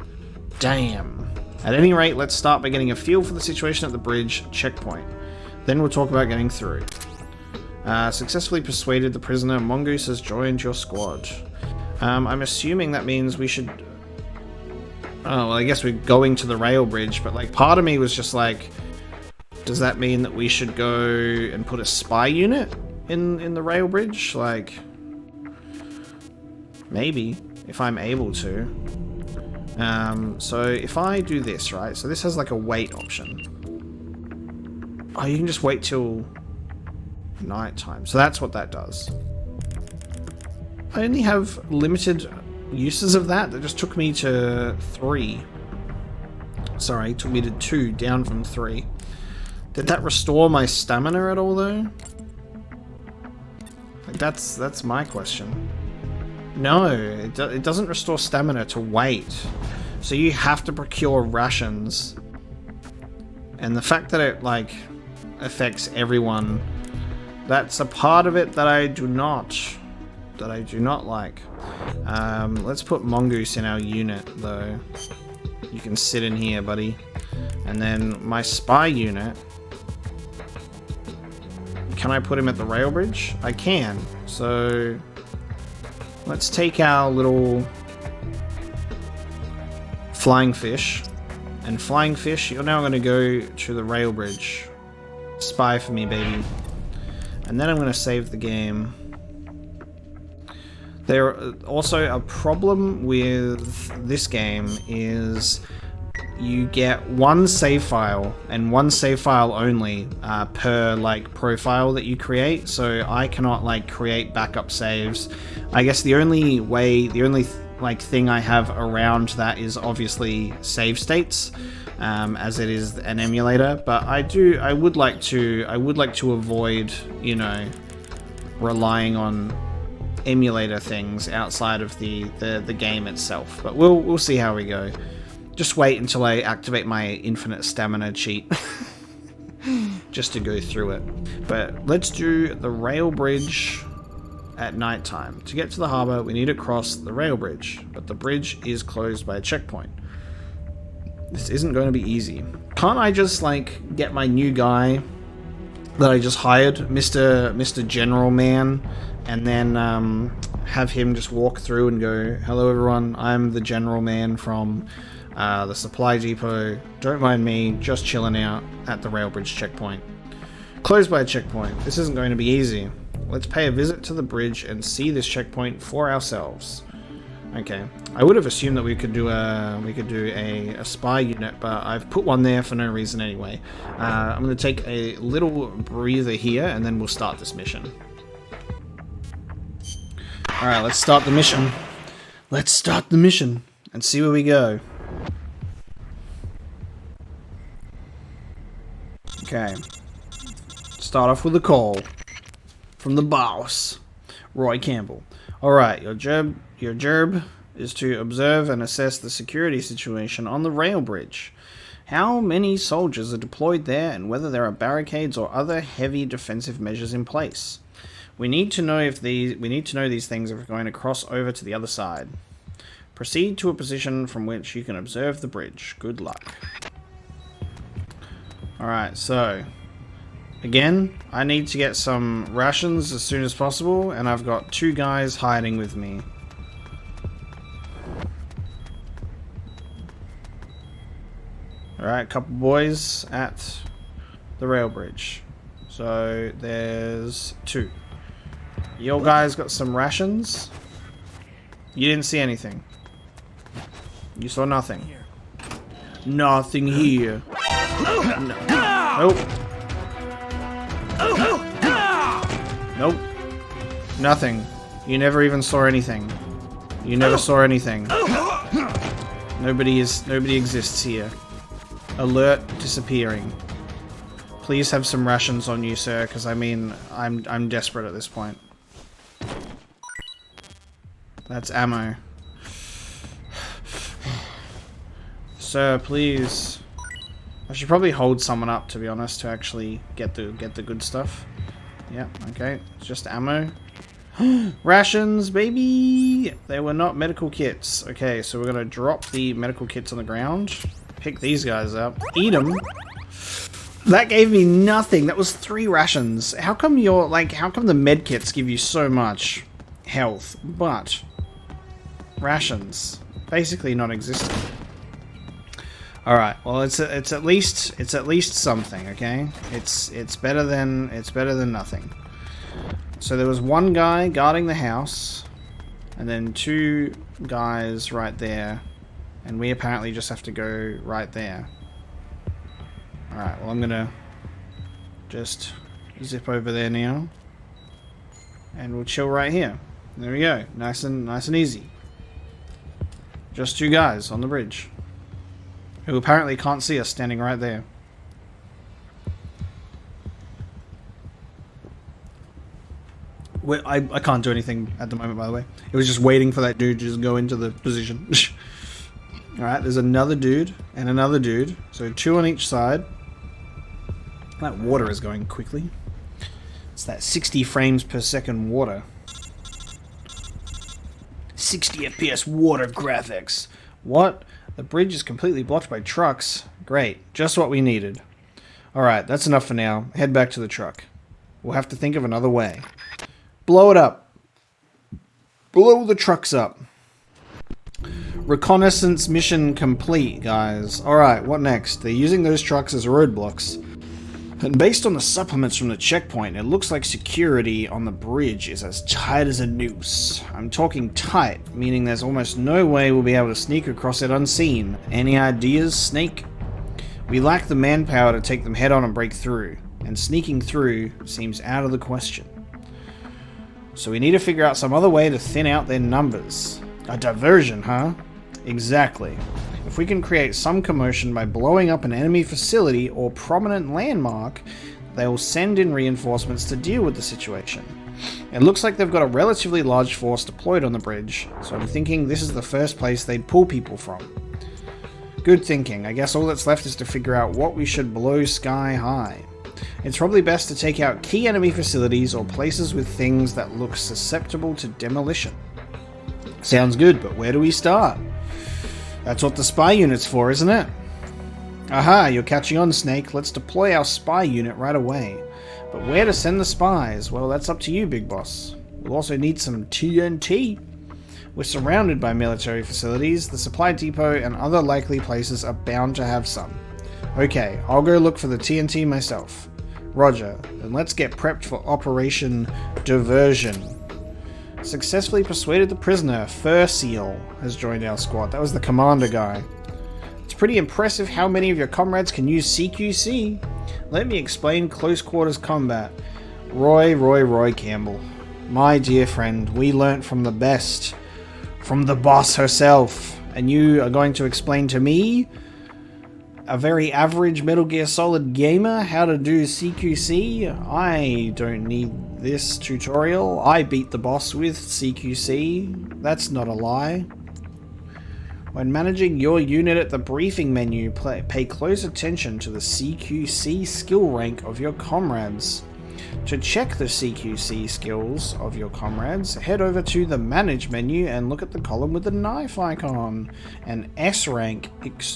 Damn. At any rate, let's start by getting a feel for the situation at the bridge checkpoint. Then we'll talk about getting through. Successfully persuaded the prisoner. Mongoose has joined your squad. I'm assuming that means we should... Oh, well, I guess we're going to the rail bridge, but like part of me was just like, does that mean that we should go and put a spy unit in the rail bridge? Like, maybe, if I'm able to. So if I do this, right? So this has like a wait option. Oh, you can just wait till nighttime. So that's what that does. I only have limited uses of that. That just took me to 3. Sorry, it took me to 2, down from 3. Did that restore my stamina at all, though? Like, that's my question. No, it doesn't restore stamina to wait. So you have to procure rations. And the fact that it, like, affects everyone, that's a part of it that I do not like. Let's put Mongoose in our unit, though. You can sit in here, buddy. And then my spy unit, can I put him at the rail bridge? I can. So let's take our little flying fish. And flying fish, you're now going to go to the rail bridge. Spy for me, baby. And then I'm going to save the game. There also a problem with this game is you get one save file and one save file only per like profile that you create. So I cannot like create backup saves. I guess the only like thing I have around that is obviously save states, as it is an emulator. But I would like to avoid, you know, relying on emulator things outside of the game itself. But we'll see how we go. Just wait until I activate my infinite stamina cheat just to go through it. But let's do the rail bridge at nighttime. To get to the harbor, we need to cross the rail bridge, but the bridge is closed by a checkpoint. This isn't going to be easy. Can't I just like get my new guy that I just hired, Mr. General Man, and then have him just walk through and go, "Hello everyone, I'm the General Man from the supply depot. Don't mind me, just chilling out at the rail bridge checkpoint." Closed by a checkpoint. This isn't going to be easy. Let's pay a visit to the bridge and see this checkpoint for ourselves. Okay, I would have assumed that we could do a spy unit, but I've put one there for no reason anyway. I'm going to take a little breather here, and then we'll start this mission. Alright, let's start the mission. Let's start the mission and see where we go. Okay. Start off with a call from the boss, Roy Campbell. Alright, your job is to observe and assess the security situation on the rail bridge. How many soldiers are deployed there, and whether there are barricades or other heavy defensive measures in place. We need to know these things if we're going to cross over to the other side. Proceed to a position from which you can observe the bridge. Good luck. Alright, so again, I need to get some rations as soon as possible, and I've got 2 guys hiding with me. Alright, couple boys at the rail bridge. So there's 2. Your guys got some rations. You didn't see anything. You saw nothing. Nothing here. Nope. Nope. Nothing. You never even saw anything. You never saw anything. Nobody exists here. Alert disappearing. Please have some rations on you, sir, because I mean, I'm desperate at this point. That's ammo. Sir, please. I should probably hold someone up, to be honest, to actually get the good stuff. Yeah, okay. It's just ammo. Rations, baby! They were not medical kits. Okay, so we're gonna drop the medical kits on the ground. Pick these guys up. Eat them. That gave me nothing. That was 3 rations. How come the med kits give you so much health, but rations basically non-existent? All right. Well, it's at least something. Okay. It's better than nothing. So there was one guy guarding the house, and then 2 guys right there, and we apparently just have to go right there. Alright, well I'm gonna just zip over there now, and we'll chill right here. There we go, nice and easy. Just 2 guys on the bridge, who apparently can't see us standing right there. I can't do anything at the moment, by the way. It was just waiting for that dude to just go into the position. Alright, there's another dude and another dude. So 2 on each side. That water is going quickly. It's that 60 frames per second water. 60 FPS water graphics. What? The bridge is completely blocked by trucks. Great. Just what we needed. Alright, that's enough for now. Head back to the truck. We'll have to think of another way. Blow it up. Blow the trucks up. Reconnaissance mission complete, guys. Alright, what next? They're using those trucks as roadblocks. And based on the supplements from the checkpoint, it looks like security on the bridge is as tight as a noose. I'm talking tight, meaning there's almost no way we'll be able to sneak across it unseen. Any ideas, Snake? We lack the manpower to take them head on and break through, and sneaking through seems out of the question. So we need to figure out some other way to thin out their numbers. A diversion, huh? Exactly. If we can create some commotion by blowing up an enemy facility or prominent landmark, they will send in reinforcements to deal with the situation. It looks like they've got a relatively large force deployed on the bridge, so I'm thinking this is the first place they'd pull people from. Good thinking. I guess all that's left is to figure out what we should blow sky high. It's probably best to take out key enemy facilities or places with things that look susceptible to demolition. Sounds good, but where do we start? That's what the spy unit's for, isn't it? Aha, you're catching on, Snake. Let's deploy our spy unit right away. But where to send the spies? Well, that's up to you, Big Boss. We'll also need some TNT. We're surrounded by military facilities. The supply depot and other likely places are bound to have some. Okay, I'll go look for the TNT myself. Roger, then let's get prepped for Operation Diversion. Successfully persuaded the prisoner, Fur Seal, has joined our squad. That was the commander guy. It's pretty impressive how many of your comrades can use CQC. Let me explain close quarters combat. Roy Campbell. My dear friend, we learnt from the best. From the boss herself. And you are going to explain to me, a very average Metal Gear Solid gamer, how to do CQC? I don't need this tutorial. I beat the boss with CQC. That's not a lie. When managing your unit at the briefing menu, pay close attention to the CQC skill rank of your comrades. To check the CQC skills of your comrades, head over to the Manage menu and look at the column with the knife icon. An S rank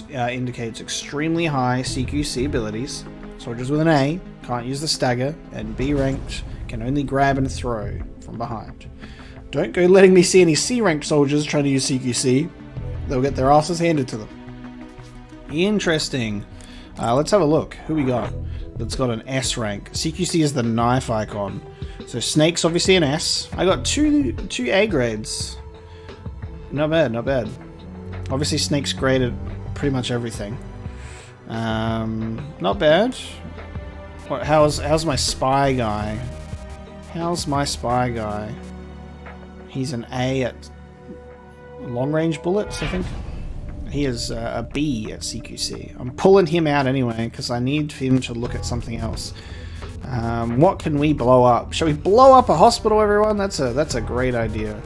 indicates extremely high CQC abilities. Soldiers with an A can't use the stagger, and B ranked can only grab and throw from behind. Don't go letting me see any C ranked soldiers trying to use CQC. They'll get their asses handed to them. Interesting. Let's have a look. Who we got? That's got an S rank. CQC is the knife icon. So Snake's obviously an S. I got two A grades. Not bad, not bad. Obviously Snake's great at pretty much everything. Not bad. What? How's my spy guy? How's my spy guy? He's an A at long range bullets, I think. He is a B at CQC. I'm pulling him out anyway because I need him to look at something else. What can we blow up? Shall we blow up a hospital, everyone? That's a great idea.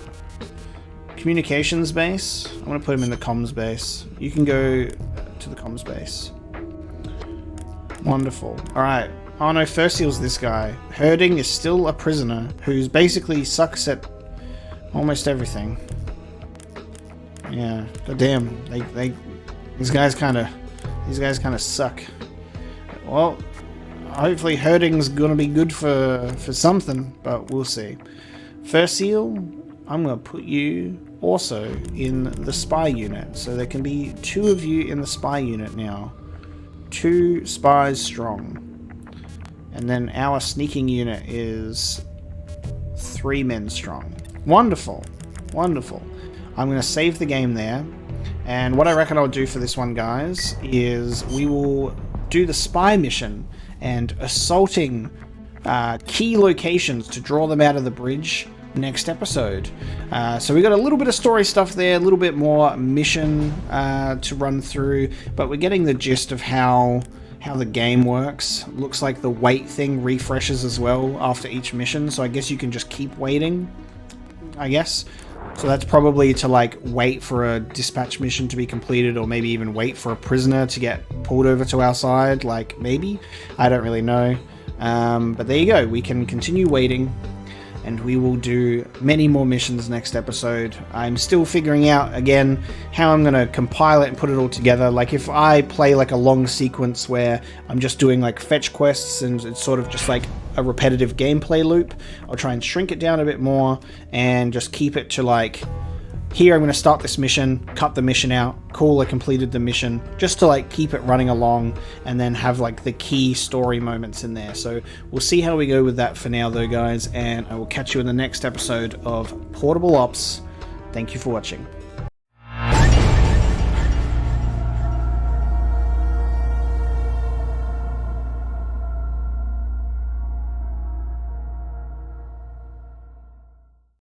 Communications base. I'm going to put him in the comms base. You can go to the comms base. Wonderful. Alright. Oh no, Fur Seal's this guy. Herding is still a prisoner who's basically sucks at almost everything. Yeah, goddamn, these guys kind of suck. Well, hopefully herding's gonna be good for something, but we'll see. Fur Seal, I'm gonna put you also in the spy unit, so there can be 2 of you in the spy unit now. 2 spies strong, and then our sneaking unit is 3 men strong. Wonderful. Wonderful. I'm going to save the game there. And what I reckon I'll do for this one, guys, is we will do the spy mission and assaulting key locations to draw them out of the bridge next episode. So we got a little bit of story stuff there, a little bit more mission to run through, but we're getting the gist of how the game works. Looks like the wait thing refreshes as well after each mission, so I guess you can just keep waiting, I guess. So that's probably to like wait for a dispatch mission to be completed, or maybe even wait for a prisoner to get pulled over to our side, like maybe, I don't really know. But there you go, we can continue waiting, and we will do many more missions next episode. I'm still figuring out, again, how I'm going to compile it and put it all together. Like, if I play like a long sequence where I'm just doing like fetch quests and it's sort of just like a repetitive gameplay loop, I'll try and shrink it down a bit more and just keep it to like, here I'm going to start this mission, cut the mission out, cool, I completed the mission, just to like keep it running along and then have like the key story moments in there. So we'll see how we go with that for now though, guys, and I will catch you in the next episode of Portable Ops. Thank you for watching.